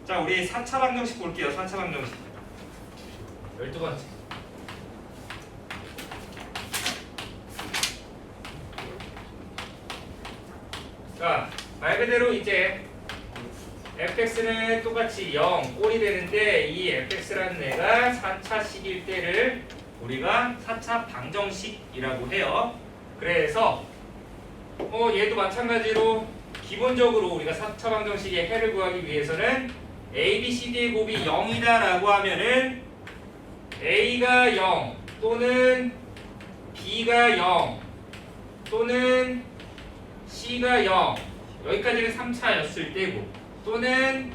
자, 우리 4차 방정식 볼게요. 4차 방정식. 12번째. 자, 말 그대로 이제 fx는 똑같이 0, 꼴이 되는데 이 fx라는 애가 4차식일 때를 우리가 4차 방정식이라고 해요. 그래서 얘도 마찬가지로 기본적으로 우리가 4차 방정식의 해를 구하기 위해서는 a, b, c, d의 곱이 0이다 라고 하면은 a가 0 또는 b가 0 또는 c가 0 여기까지는 3차였을 때고 또는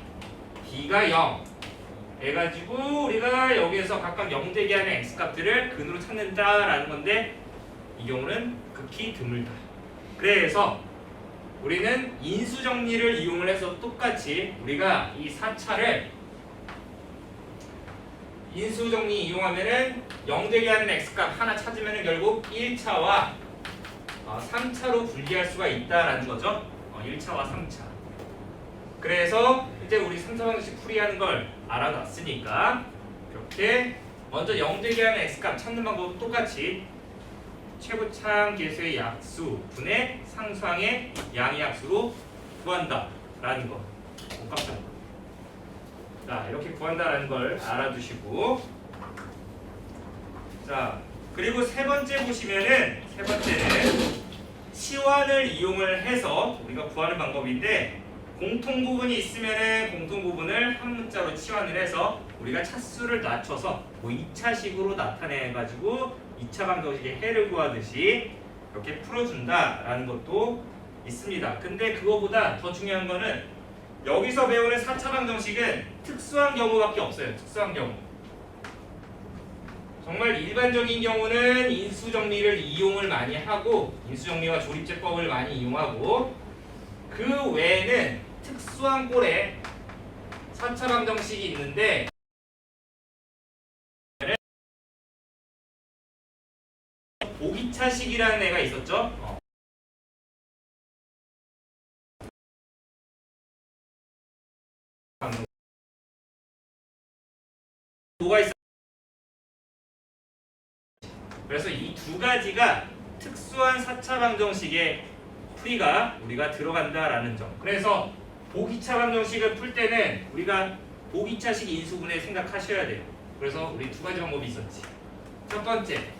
b가 0 해가지고 우리가 여기에서 각각 0되게 하는 x값들을 근으로 찾는다라는 건데 이 경우는 극히 드물다. 그래서 우리는 인수정리를 이용을 해서 똑같이 우리가 이 4차를 인수정리 이용하면은 0되게 하는 x값 하나 찾으면은 결국 1차와 3차로 분리할 수가 있다라는 거죠. 1차와 3차. 그래서 이제 우리 3차 방정식 풀이하는 걸 알아놨으니까 이렇게 먼저 0되게 하는 x값 찾는 방법은 똑같이 최고차항 계수의 약수 분의 상수항의 양의약수로 구한다라는 거. 깜짝이야. 자, 이렇게 구한다라는 걸 알아두시고 자, 그리고 세 번째 보시면은 세 번째는 치환을 이용을 해서 우리가 구하는 방법인데 공통 부분이 있으면은 공통 부분을 한 문자로 치환을 해서 우리가 차수를 낮춰서 뭐 2차식으로 나타내 가지고 2차 방정식의 해를 구하듯이 이렇게 풀어준다라는 것도 있습니다. 근데 그거보다 더 중요한 거는 여기서 배우는 4차 방정식은 특수한 경우밖에 없어요. 특수한 경우. 정말 일반적인 경우는 인수정리를 이용을 많이 하고 인수정리와 조립제법을 많이 이용하고 그 외에는 특수한 꼴에 4차 방정식이 있는데 보기차식이라는 애가 있었죠. 뭐가 있어? 그래서 이 두 가지가 특수한 4차 방정식의 풀이가 우리가 들어간다라는 점. 그래서 보기차 방정식을 풀 때는 우리가 보기차식 인수분해 생각하셔야 돼요. 그래서 우리 두 가지 방법이 있었지. 첫 번째,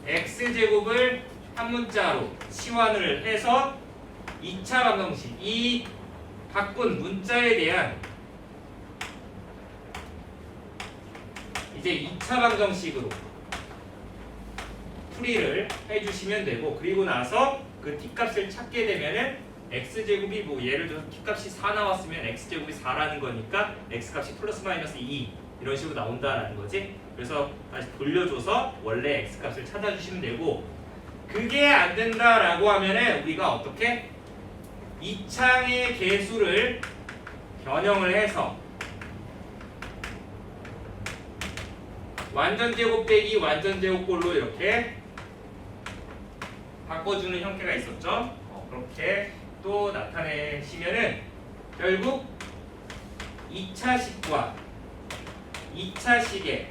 x제곱을 한 문자로 치환을 해서 2차 방정식, 이 바꾼 문자에 대한 이제 2차 방정식으로 풀이를 해주시면 되고 그리고 나서 그 t값을 찾게 되면은 x제곱이 뭐 예를 들어서 t값이 4 나왔으면 x제곱이 4라는 거니까 x값이 플러스 마이너스 2 이런 식으로 나온다라는 거지. 그래서 다시 돌려줘서 원래 x값을 찾아주시면 되고 그게 안 된다라고 하면은 우리가 어떻게 2차의 개수를 변형을 해서 완전제곱 빼기 완전제곱꼴로 이렇게 바꿔주는 형태가 있었죠. 그렇게 또 나타내시면은 결국 2차식과 2차식의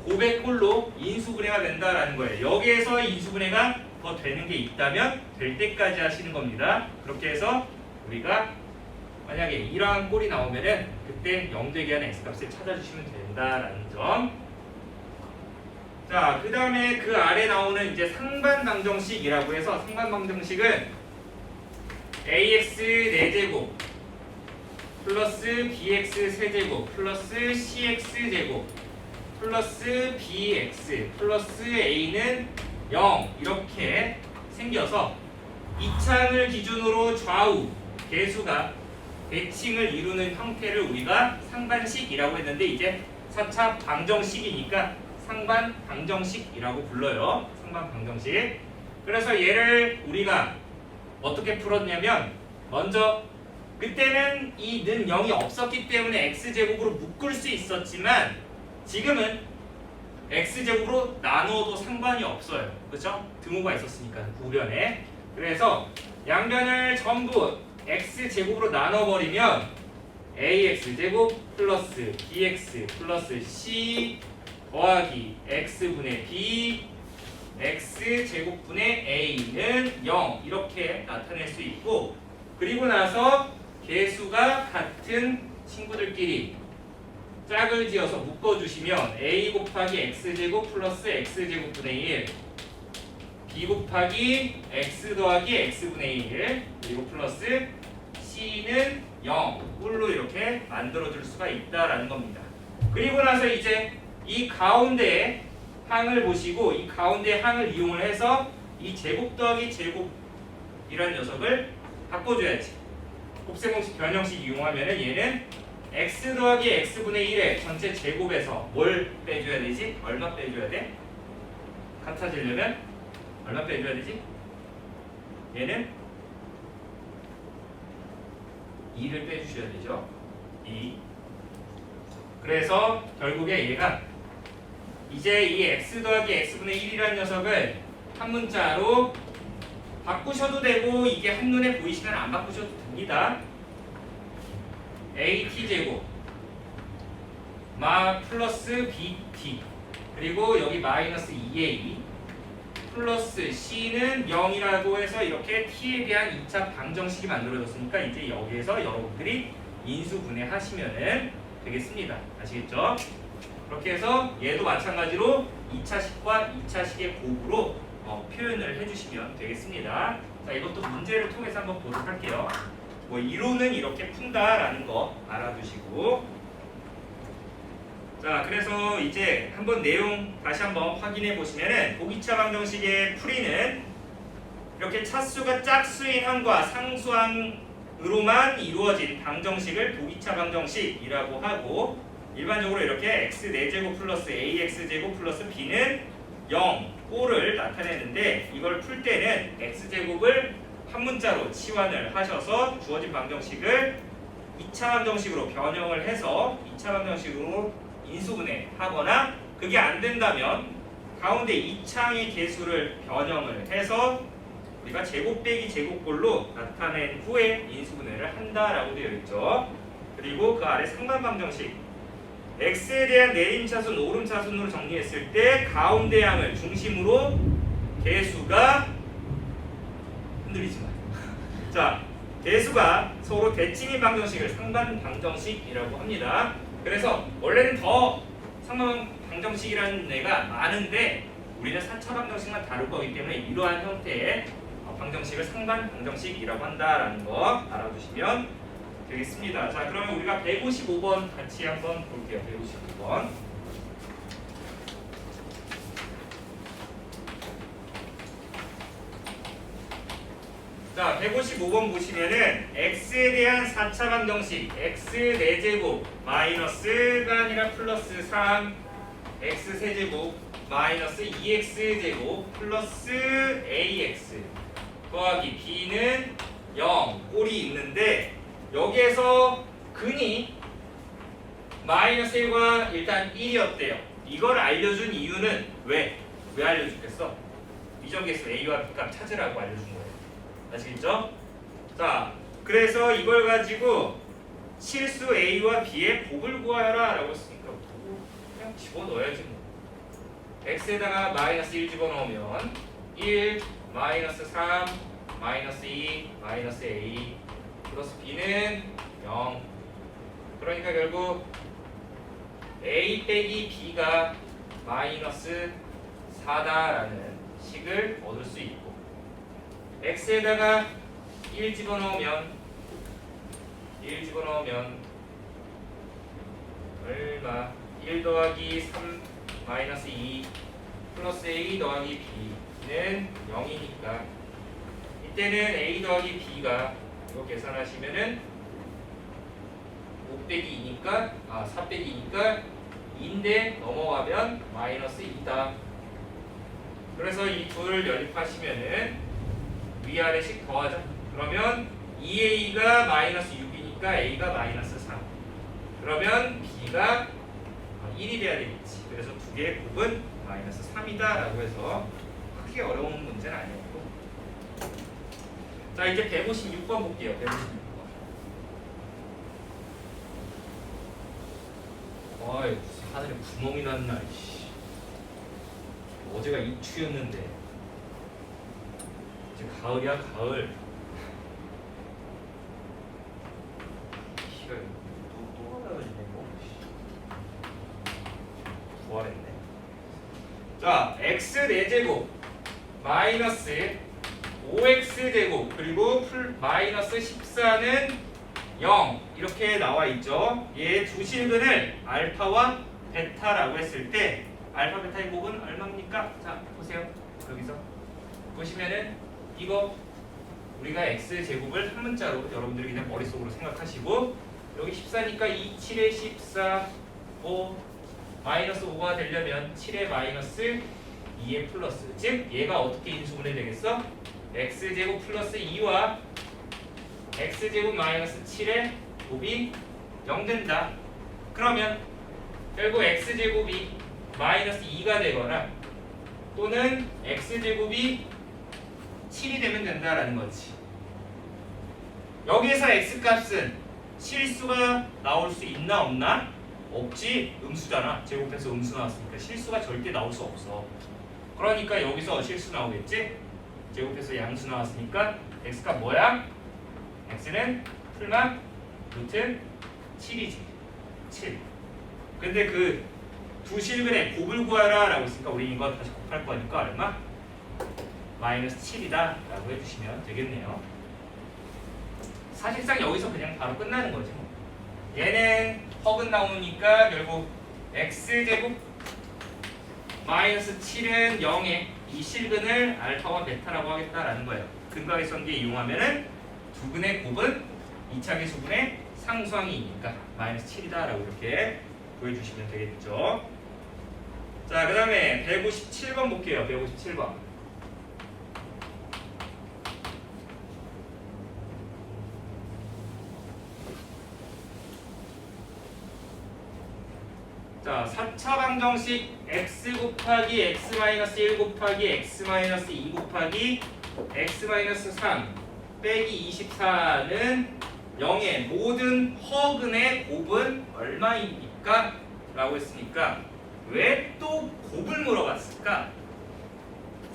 고백꼴로 인수분해가 된다라는 거예요. 여기에서 인수분해가 더 되는 게 있다면 될 때까지 하시는 겁니다. 그렇게 해서 우리가 만약에 이러한 꼴이 나오면은 그때 0되게 하는 x값을 찾아주시면 된다라는 점. 자, 그 다음에 그 아래 나오는 이제 상반 방정식이라고 해서 상반 방정식은 ax 4제곱 플러스 bx 세제곱 플러스 cx 제곱 플러스 bx 플러스 a는 0 이렇게 생겨서 2차항을 기준으로 좌우 개수가 대칭을 이루는 형태를 우리가 상반식이라고 했는데 이제 4차 방정식이니까 상반 방정식이라고 불러요. 상반 방정식. 그래서 얘를 우리가 어떻게 풀었냐면 먼저 그때는 이 는 0이 없었기 때문에 x제곱으로 묶을 수 있었지만 지금은 x제곱으로 나누어도 상관이 없어요. 그렇죠? 등호가 있었으니까 우변에. 그래서 양변을 전부 x제곱으로 나눠버리면 ax제곱 플러스 bx 플러스 c 더하기 x분의 b x제곱분의 a는 0 이렇게 나타낼 수 있고, 그리고 나서 개수가 같은 친구들끼리 짝을 지어서 묶어주시면 a 곱하기 x제곱 플러스 x제곱분의 1 b 곱하기 x 더하기 x분의 1 그리고 플러스 c는 0꼴로 이렇게 만들어줄 수가 있다라는 겁니다. 그리고 나서 이제 이 가운데 항을 보시고 이 가운데 항을 이용을 해서 이 제곱 더하기 제곱이라는 녀석을 바꿔줘야지. 곱셈공식 변형식 이용하면은 얘는 x 더하기 x분의 1의 전체 제곱에서 뭘 빼줘야 되지? 얼마 빼줘야 돼? 같아지려면 얼마 빼줘야 되지? 얘는 2를 빼주셔야 되죠. 2. 그래서 결국에 얘가 이제 이 x 더하기 x분의 1이라는 녀석을 한 문자로 바꾸셔도 되고, 이게 한눈에 보이시면 안 바꾸셔도 됩니다. at제곱 마 플러스 bt 그리고 여기 마이너스 2a 플러스 c는 0이라고 해서 이렇게 t에 대한 2차 방정식이 만들어졌으니까 이제 여기에서 여러분들이 인수분해하시면 되겠습니다. 아시겠죠? 그렇게 해서 얘도 마찬가지로 2차식과 2차식의 곱으로 표현을 해주시면 되겠습니다. 자, 이것도 문제를 통해서 한번 보도록 할게요. 뭐 이론은 이렇게 푼다라는 거 알아두시고, 자, 그래서 이제 한번 내용 다시 한번 확인해 보시면은 보기차 방정식의 풀이는 이렇게 차수가 짝수인 항과 상수항으로만 이루어진 방정식을 보기차 방정식이라고 하고, 일반적으로 이렇게 x 4제곱 플러스 ax제곱 플러스 b는 0 꼴을 나타내는데, 이걸 풀 때는 x제곱을 한 문자로 치환을 하셔서 주어진 방정식을 2차 방정식으로 변형을 해서 2차 방정식으로 인수분해하거나, 그게 안 된다면 가운데 2차항의 개수를 변형을 해서 우리가 제곱 빼기 제곱꼴로 나타낸 후에 인수분해를 한다라고 되어 있죠. 그리고 그 아래 상반 방정식 x에 대한 내림차순, 오름차순으로 정리했을 때 가운데 항을 중심으로 개수가 흔들리지 마요. 자, 개수가 서로 대칭인 방정식을 상반 방정식이라고 합니다. 그래서 원래는 더 상반 방정식이라는 애가 많은데 우리는 4차 방정식만 다룰 거기 때문에 이러한 형태의 방정식을 상반 방정식이라고 한다라는 거 알아두시면 되겠습니다. 자, 그러면 우리가 155번 같이 한번 볼게요. 155번. 자, 155번 보시면은 x에 대한 4차 방정식 x 4제곱 마이너스가 아니라 플러스 3 x 세제곱 마이너스 2x제곱 플러스 ax 더하기 b는 0 꼴이 있는데, 여기에서 근이 마이너스 1과 일단 1이었대요. 이걸 알려준 이유는 왜 알려주겠어? 이정계수 a와 b값 찾으라고 알려준 거예요. 아시겠죠? 자, 그래서 이걸 가지고 실수 a와 b의 곱을 구하여라 라고 했으니까 그냥 집어넣어야지 뭐. x에다가 마이너스 1 집어넣으면 1 마이너스 3 마이너스 2 마이너스 a 플러스 b는 0. 그러니까 결국 a 빼기 b가 마이너스 4다라는 식을 얻을 수 있고, x에다가 1 집어넣으면 얼마? 1 더하기 3 마이너스 2 플러스 a 더하기 b는 0이니까 이때는 a 더하기 b가 이거 계산하시면은 5 빼기 2니까 4 빼기 2니까 2인데 넘어가면 마이너스 2다. 그래서 이 둘을 연립하시면은 위아래씩 더하죠. 그러면 2a가 마이너스 6이니까 a가 마이너스 3. 그러면 b가 1이 돼야 되겠지. 그래서 두 개의 곱은 마이너스 3이다 라고 해서 크게 어려운 문제는 아니었고, 자, 이제 156번 볼게요. 156번. 아이 무슨 하늘에 구멍이 났나. 이씨. 어제가 입추였는데 이제 가을이야 가을. 비가 또 날아가지네 뭐. 부활했네. 자, x 4제곱 마이너스 5x제곱 그리고 마이너스 14는 0 이렇게 나와 있죠. 얘 두 실근을 알파와 베타라고 했을 때 알파 베타의 곱은 얼마입니까? 자 보세요. 여기서 보시면은 이거 우리가 x제곱을 한 문자로 여러분들이 그냥 머릿속으로 생각하시고 여기 14니까 2, 7에 14, 5 마이너스 5가 되려면 7에 마이너스 2의 플러스 즉 얘가 어떻게 인수분해 되겠어? x제곱 플러스 2와 x제곱 마이너스 7의 곱이 0 된다. 그러면 결국 x제곱이 마이너스 2가 되거나 또는 x제곱이 7이 되면 된다라는 거지. 여기에서 x값은 실수가 나올 수 있나 없나? 없지. 음수잖아. 제곱해서 음수 나왔으니까 실수가 절대 나올 수 없어. 그러니까 여기서 실수 나오겠지? 제곱해서 양수 나왔으니까 x값 뭐야? x는 풀만 루트 7이지. 7. 근데 그 두 실근의 곱을 구하라 라고 했으니까 우리 이거 다시 곱할 거니까 얼마? 마이너스 7이다 라고 해주시면 되겠네요. 사실상 여기서 그냥 바로 끝나는 거지 뭐. 얘는 허근 나오니까 결국 x제곱 마이너스 7은 0에 이 실근을 알파와 베타라고 하겠다라는 거예요. 근각의성계 이용하면은 두 근의 곱은 2차 계수분의 상수항이니까 마이너스 7이다 라고 이렇게 보여주시면 되겠죠. 자, 그 다음에 157번 볼게요. 157번. 자, 4차 방정식 x 곱하기 x 마이너스 1 곱하기 x 마이너스 2 곱하기 x 마이너스 3 빼기 24는 0의 모든 허근의 곱은 얼마입니까? 라고 했으니까 왜 또 곱을 물어봤을까?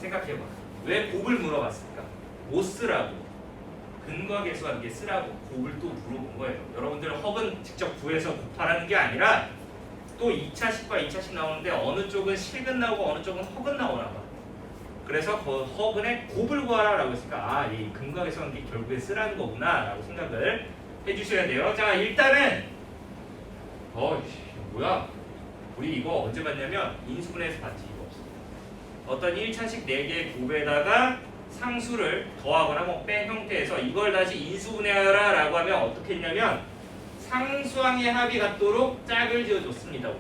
생각해봐. 왜 곱을 물어봤을까? 뭐 쓰라고? 근과 계수한 게 쓰라고 곱을 또 물어본 거예요. 여러분들 허근 직접 구해서 곱하라는 게 아니라 또 2차식과 2차식 나오는데 어느 쪽은 실근 나오고 어느 쪽은 허근 나오나 봐. 그래서 그 허근의 곱을 구하라 라고 했으니까 아, 이 근과 계수한 게 결국에 쓰라는 거구나 라고 생각을 해주셔야 돼요. 자, 일단은 뭐야? 우리 이거 언제 봤냐면 인수분해에서 봤지. 이거 어떤 1차식 4개의 곱에다가 상수를 더하거나 뭐 뺀 형태에서 이걸 다시 인수분해하라 라고 하면 어떻게 했냐면 상수항의 합이 같도록 짝을 지어줬습니다.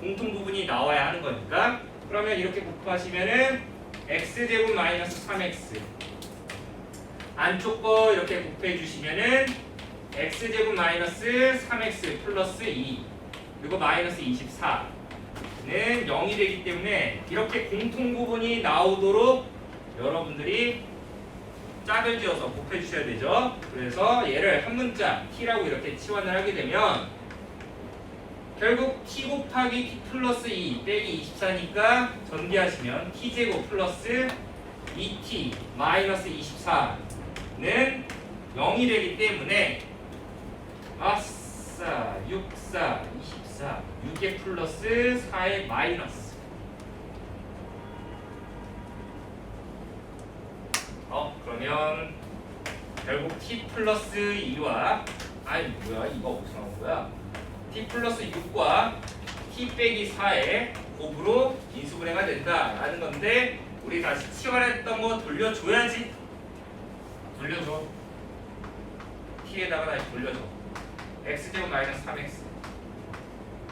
공통 부분이 나와야 하는 거니까. 그러면 이렇게 곱하시면은 x제곱 마이너스 3x 안쪽 거 이렇게 곱해 주시면은 x제곱 마이너스 3x 플러스 2 그리고 마이너스 24는 0이 되기 때문에 이렇게 공통 부분이 나오도록 여러분들이 짝을 지어서 곱해 주셔야 되죠. 그래서 얘를 한 문자 t라고 이렇게 치환을 하게 되면 결국 t 곱하기 t 플러스 2 빼기 24니까 전개하시면 t제곱 플러스 2t 마이너스 24는 0이 되기 때문에 아싸 6, 4, 24 6의 플러스 4의 마이너스 그러면 결국 t 플러스 2와 아니 뭐야 이거 어디서 나온 거야? t 플러스 6과 t 빼기 4의 곱으로 인수분해가 된다라는 건데 우리 다시 치환했던 거 돌려줘야지. 돌려줘. t에다가 다시 돌려줘. x제곱 마이너스 3x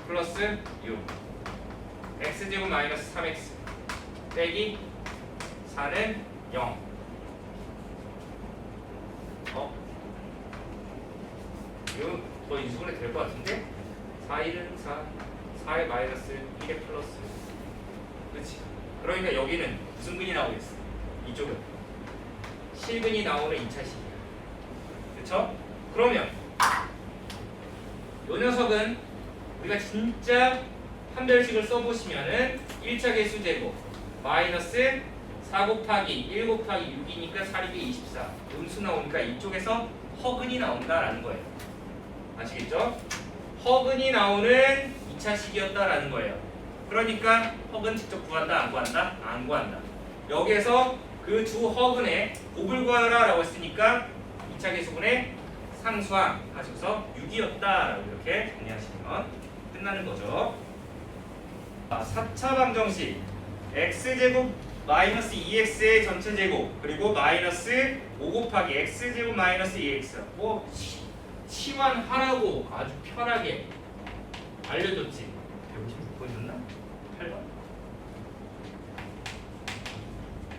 플러스 6 x제곱 마이너스 3x 빼기 4는 0 이거 더 인수분해 될 것 같은데? 4, 1은 4 4의 마이너스 1의 플러스 그렇지. 그러니까 여기는 무슨 근이 나오겠어? 이쪽은 실근이 나오는 2차식이야. 그쵸? 그러면 요 녀석은 우리가 진짜 판별식을 써보시면은 1차 계수 제곱 마이너스 4 곱하기 1 곱하기 6이니까 4, 2에 24 음수 나오니까 이쪽에서 허근이 나온다라는 거예요. 아시겠죠? 허근이 나오는 2차식이었다라는 거예요. 그러니까 허근 직접 구한다 안 구한다? 안 구한다. 여기에서 그 두 허근의 곱을 구하라 라고 했으니까 2차 계수분의 상수항 하셔서 6이었다라고 이렇게 정리하시면 끝나는 거죠. 4차 방정식 x제곱 마이너스 2x의 전체 제곱 그리고 마이너스 5 곱하기 x제곱 마이너스 2x 뭐 치환하라고 아주 편하게 알려줬지. 156번이었나? 8번?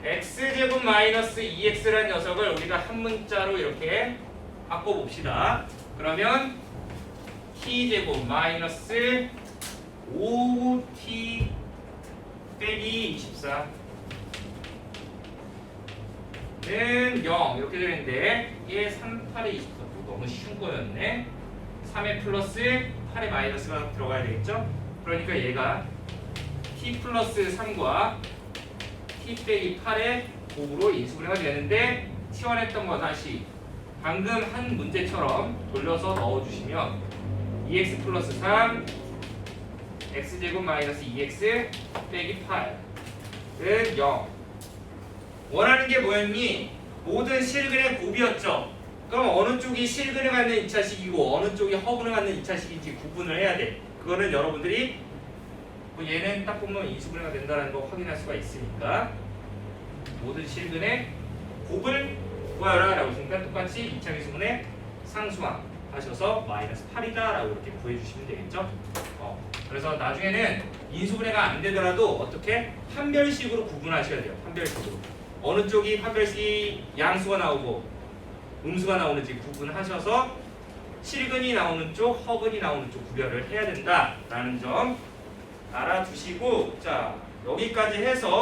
x제곱 마이너스 2x라는 녀석을 우리가 한 문자로 이렇게 바꿔봅시다. 그러면 t제곱 마이너스 5t 빼기 24 는 0 이렇게 되는데 얘 3, 8에 24 너무 쉬운 거였네. 3에 플러스 8에 마이너스가 들어가야 되겠죠? 그러니까 얘가 t 플러스 3과 t 빼기 8의 곱으로 인수분해가 되는데 치환했던 거 다시 방금 한 문제처럼 돌려서 넣어주시면 2x 플러스 3 x제곱 마이너스 2x 빼기 8은 0 원하는 게 뭐였니? 모든 실근의 곱이었죠. 그럼 어느 쪽이 실근을 갖는 2차식이고 어느 쪽이 허근을 갖는 2차식인지 구분을 해야 돼. 그거는 여러분들이 뭐 얘는 딱 보면 인수분해가 된다는 거 확인할 수가 있으니까 모든 실근의 곱을 구하라 라고 했으니까 똑같이 2차 계수분의 상수항 하셔서 마이너스 8이다 라고 이렇게 구해주시면 되겠죠. 그래서 나중에는 인수분해가 안 되더라도 어떻게 판별식으로 구분하셔야 돼요. 판별식으로 어느 쪽이 판별식이 양수가 나오고 음수가 나오는지 구분하셔서 실근이 나오는 쪽, 허근이 나오는 쪽 구별을 해야 된다라는 점 알아두시고 자 여기까지 해서